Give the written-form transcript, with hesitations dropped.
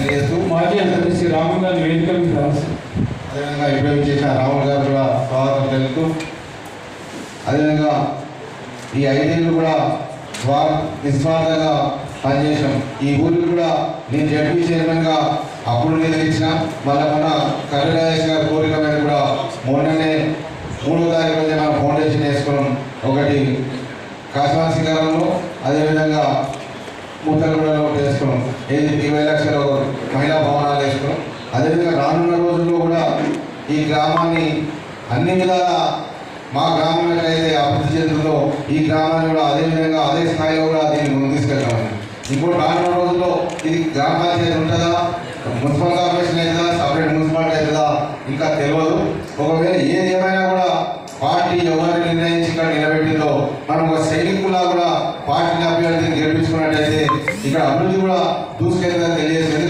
తెలియజేస్తూ మాజీ ఎంపీ రాములు గారి వేదిక మీద అదేవిధంగా ఇంప్లిమెంట్ చేసిన రాములు గారు కూడా స్వాగతం తెలుపుతూ అదేవిధంగా ఈ 5 ఏళ్ళు కూడా నిస్వార్థంగా పనిచేసాం. ఈ ఊరికి కూడా నేను జడ్పీ చైర్మన్గా అప్పుడు నిర్వహించిన మళ్ళీ మన కరుణాయేష్ గారి కోరిక మీద కూడా మొన్ననే 3వ తారీఖు రోజు మనం ఫౌండేషన్ వేసుకున్నాం. ఒకటి కాశీమా సింగారంలో, అదేవిధంగా మూతలగూడలో వేసుకున్నాం. 20 లక్షల మహిళా భవనాలు వేసుకున్నాం. అదేవిధంగా రానున్న రోజుల్లో కూడా ఈ గ్రామాన్ని అన్ని విధాల మా గ్రామం ఎట్లయితే అభివృద్ధి చెందుతుందో ఈ గ్రామాన్ని కూడా అదేవిధంగా అదే స్థాయిలో కూడా దీన్ని ముందు తీసుకెళ్తామని. ఇప్పుడు రానున్న రోజుల్లో ఇది గ్రామ పంచాయతీ ఉంటుందా, మున్సిపల్ కార్పొరేషన్ అవుతుందా, సపరేట్ మున్సిపాలిటీ అవుతుందా ఇంకా తెలియదు. ఒకవేళ